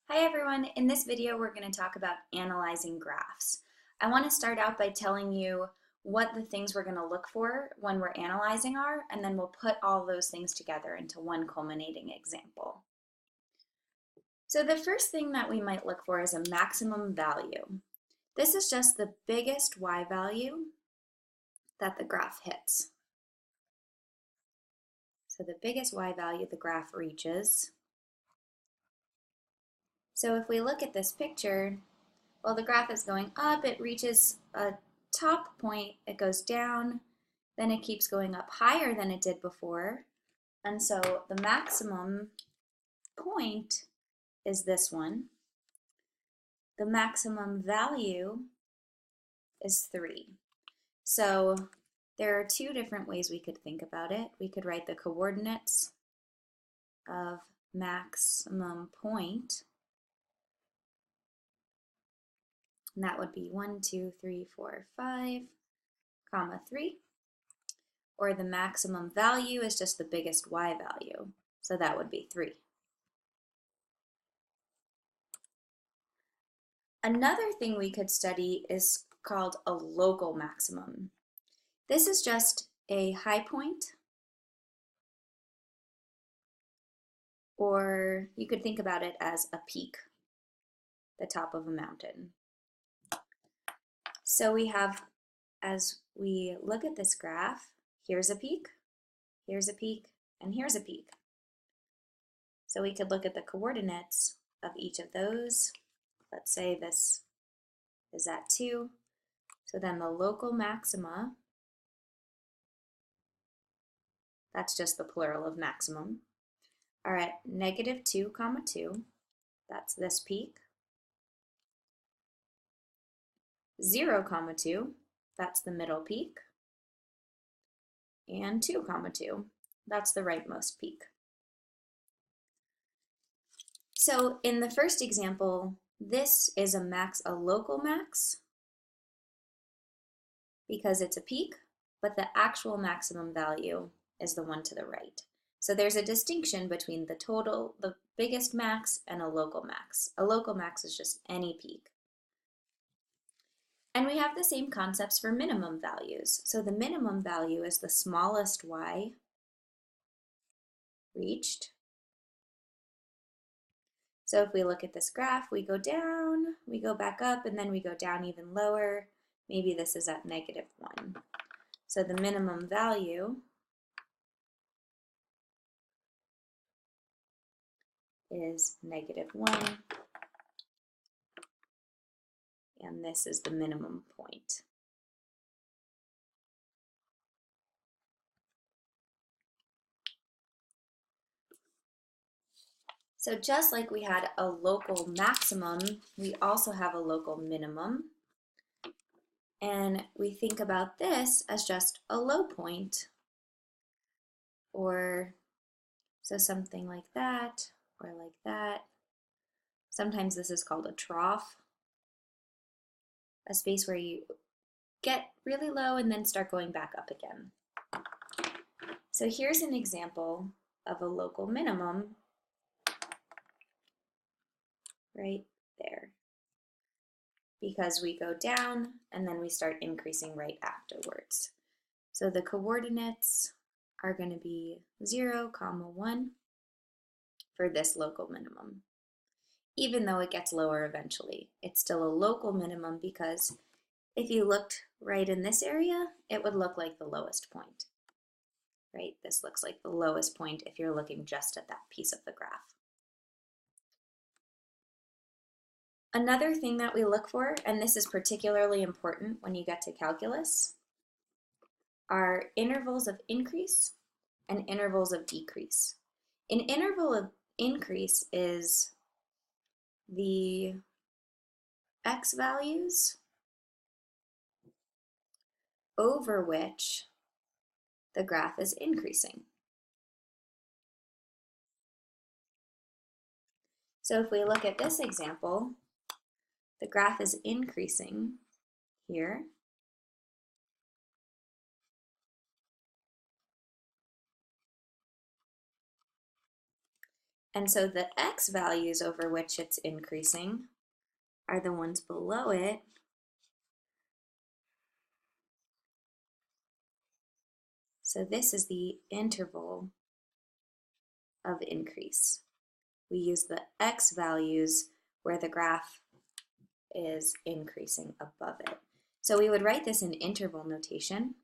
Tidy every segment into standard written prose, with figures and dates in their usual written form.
Hi everyone, in this video we're going to talk about analyzing graphs. I want to start out by telling you what the things we're going to look for when we're analyzing are, and then we'll put all those things together into one culminating example. So the first thing that we might look for is a maximum value. This is just the biggest y value that the graph hits. So the biggest y value the graph reaches. So if we look at this picture, well, the graph is going up, it reaches a top point, it goes down, then it keeps going up higher than it did before. And so the maximum point is this one. The maximum value is 3. So there are two different ways we could think about it. We could write the coordinates of maximum point, and that would be 1, 2, 3, 4, 5, comma 3. Or the maximum value is just the biggest y value, so that would be 3. Another thing we could study is called a local maximum. This is just a high point, or you could think about it as a peak, the top of a mountain. So we have, as we look at this graph, here's a peak, and here's a peak. So we could look at the coordinates of each of those. Let's say this is at 2. So then the local maxima, that's just the plural of maximum, are at -2, 2. That's this peak. 0, 2. That's the middle peak. And 2, 2. That's the rightmost peak. So in the first example, this is a local max, because it's a peak, but the actual maximum value is the one to the right. So there's a distinction between the biggest max, and a local max. A local max is just any peak. And we have the same concepts for minimum values. So the minimum value is the smallest y reached. So if we look at this graph, we go down, we go back up, and then we go down even lower. Maybe this is at -1. So the minimum value is -1, and this is the minimum point. So just like we had a local maximum, we also have a local minimum. And we think about this as just a low point, or so something like that, or like that. Sometimes this is called a trough, a space where you get really low and then start going back up again. So here's an example of a local minimum right there, because we go down and then we start increasing right afterwards. So the coordinates are going to be 0, 1 for this local minimum. Even though it gets lower eventually, it's still a local minimum, because if you looked right in this area, it would look like the lowest point, right? This looks like the lowest point if you're looking just at that piece of the graph. Another thing that we look for, and this is particularly important when you get to calculus, are intervals of increase and intervals of decrease. An interval of increase is the x values over which the graph is increasing. So if we look at this example, the graph is increasing here. And so the x values over which it's increasing are the ones below it. So this is the interval of increase. We use the x values where the graph is increasing above it. So we would write this in interval notation.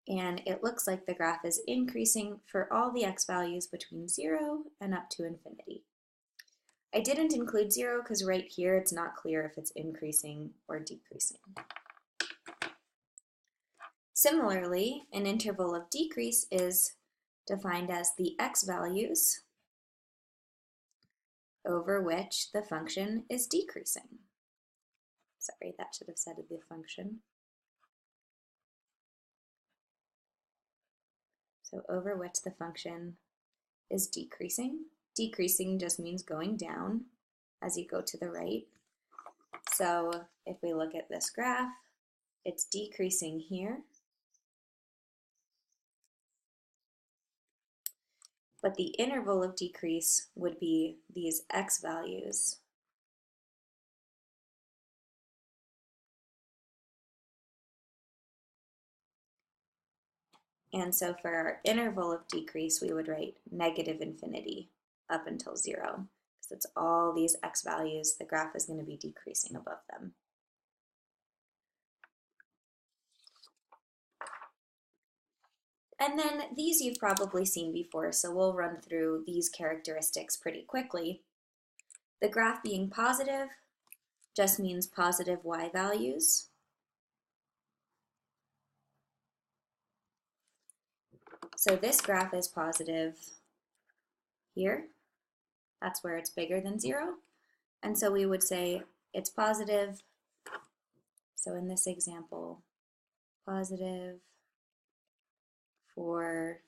And it looks like the graph is increasing for all the x values between 0 and up to infinity. I didn't include 0 because right here it's not clear if it's increasing or decreasing. Similarly, an interval of decrease is defined as the x values over which the function is decreasing. Sorry, that should have said the function. So over which the function is decreasing. Decreasing just means going down as you go to the right. So if we look at this graph, it's decreasing here. But the interval of decrease would be these x values. And so for our interval of decrease, we would write negative infinity up until 0. Because it's all these x values, the graph is going to be decreasing above them. And then these you've probably seen before, so we'll run through these characteristics pretty quickly. The graph being positive just means positive y values. So this graph is positive here. That's where it's bigger than 0. And so we would say it's positive. So in this example, positive for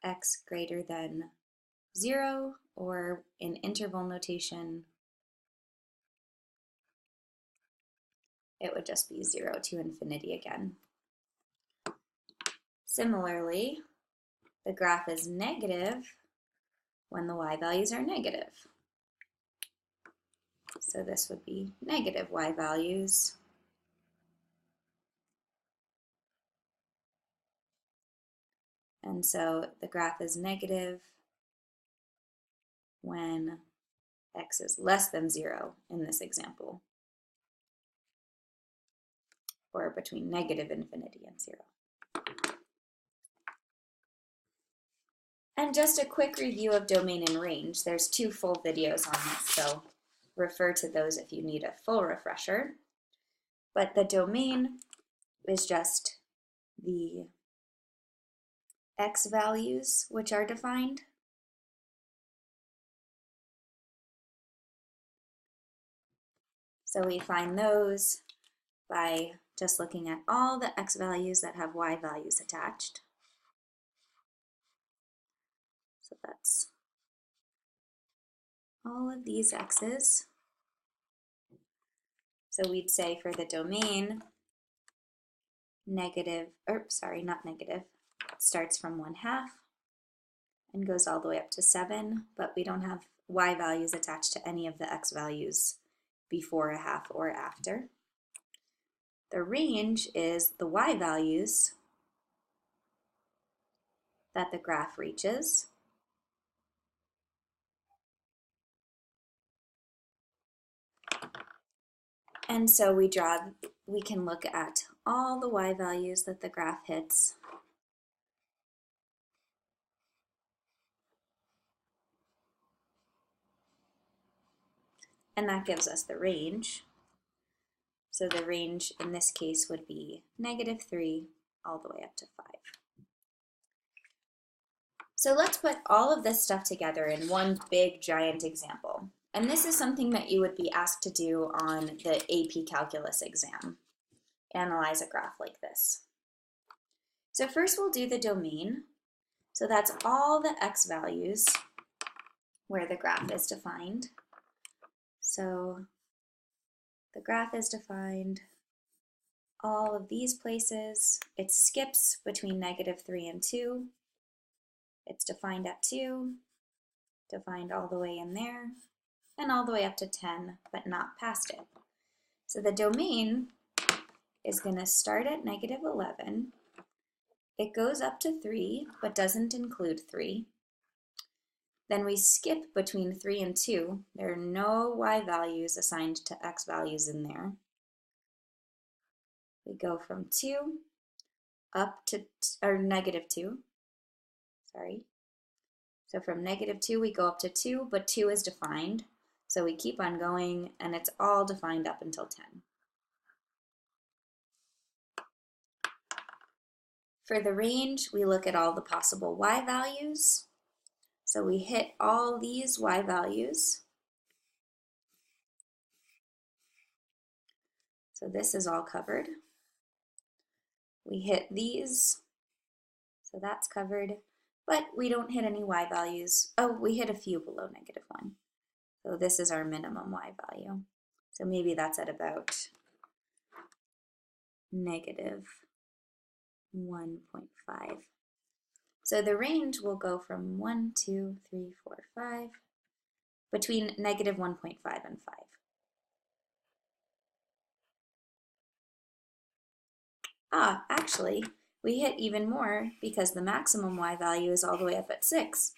x greater than 0, or in interval notation, it would just be 0 to infinity again. Similarly, the graph is negative when the y values are negative. So this would be negative y values. And so the graph is negative when x is less than 0 in this example, or between negative infinity and 0. And just a quick review of domain and range. There's 2 full videos on this, so refer to those if you need a full refresher. But the domain is just the x values which are defined. So we find those by just looking at all the x values that have y values attached. So that's all of these x's. So we'd say for the domain, negative, or sorry, not negative, it starts from 1/2 and goes all the way up to 7, but we don't have y values attached to any of the x values before 1/2 or after. The range is the y values that the graph reaches. And so we can look at all the y values that the graph hits. And that gives us the range. So the range in this case would be -3 all the way up to 5. So let's put all of this stuff together in one big giant example. And this is something that you would be asked to do on the AP Calculus exam. Analyze a graph like this. So first we'll do the domain. So that's all the x values where the graph is defined. So the graph is defined all of these places. It skips between -3 and 2. It's defined at 2, defined all the way in there, and all the way up to 10, but not past it. So the domain is going to start at -11. It goes up to 3, but doesn't include 3. Then we skip between 3 and 2. There are no y values assigned to x values in there. We go from 2 up to, or -2, sorry. So from -2 we go up to 2, but 2 is defined. So we keep on going, and it's all defined up until 10. For the range, we look at all the possible y values. So we hit all these y values. So this is all covered. We hit these, so that's covered, but we don't hit any y values. Oh, we hit a few below -1. So this is our minimum y value. So maybe that's at about -1.5. So the range will go from 1, 2, 3, 4, 5, between -1.5 and 5. Actually, we hit even more because the maximum y value is all the way up at 6.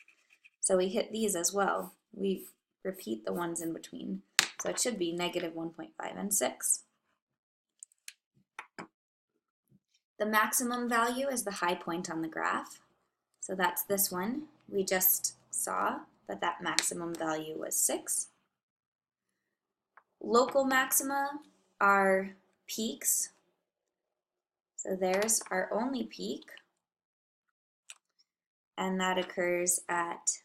So we hit these as well. We repeat the ones in between. So it should be -1.5 and 6. The maximum value is the high point on the graph. So that's this one. We just saw that that maximum value was 6. Local maxima are peaks. So there's our only peak, and that occurs at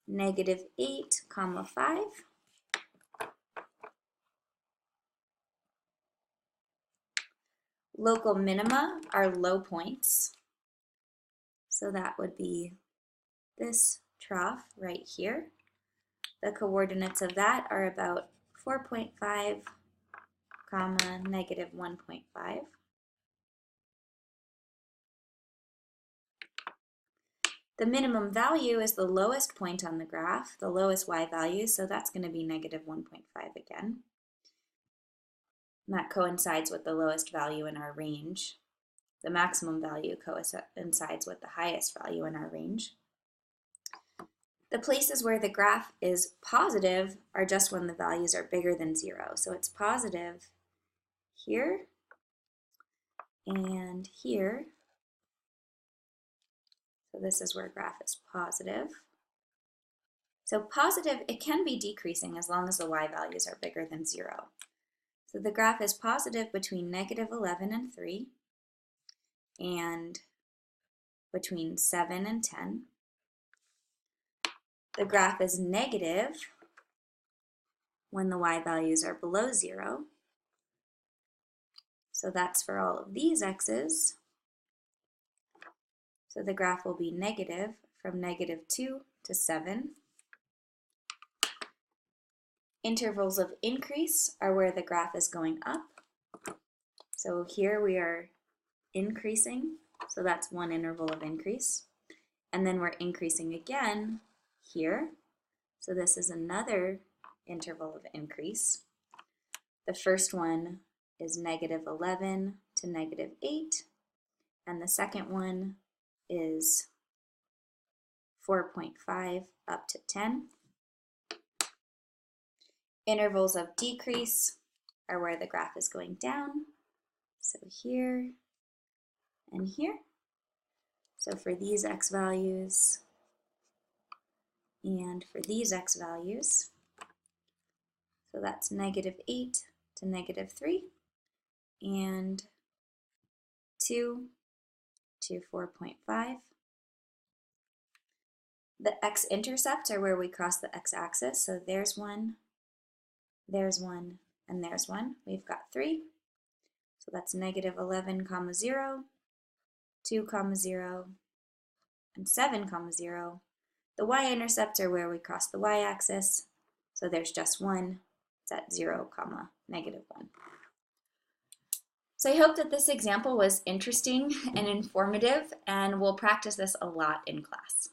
-8, 5. Local minima are low points. So that would be this trough right here. The coordinates of that are about 4.5, -1.5. The minimum value is the lowest point on the graph, the lowest y value, so that's going to be -1.5 again. And that coincides with the lowest value in our range. The maximum value coincides with the highest value in our range. The places where the graph is positive are just when the values are bigger than 0. So it's positive here and here. So this is where graph is positive. So positive, it can be decreasing as long as the y values are bigger than 0. So the graph is positive between -11 and 3 and between 7 and 10. The graph is negative when the y values are below 0. So that's for all of these x's. So the graph will be negative from -2 to 7. Intervals of increase are where the graph is going up. So here we are increasing, so that's one interval of increase. And then we're increasing again here. So this is another interval of increase. The first one is -11 to -8, and the second one is 4.5 up to 10. Intervals of decrease are where the graph is going down. So here and here. So for these x values and for these x values, so that's -8 to -3 and 2 to 4.5. The x-intercepts are where we cross the x-axis. So there's one, and there's one. We've got 3. So that's -11, 0, 2, 0, and 7, 0. The y-intercepts are where we cross the y-axis. So there's just one. It's at 0, -1. So I hope that this example was interesting and informative, and we'll practice this a lot in class.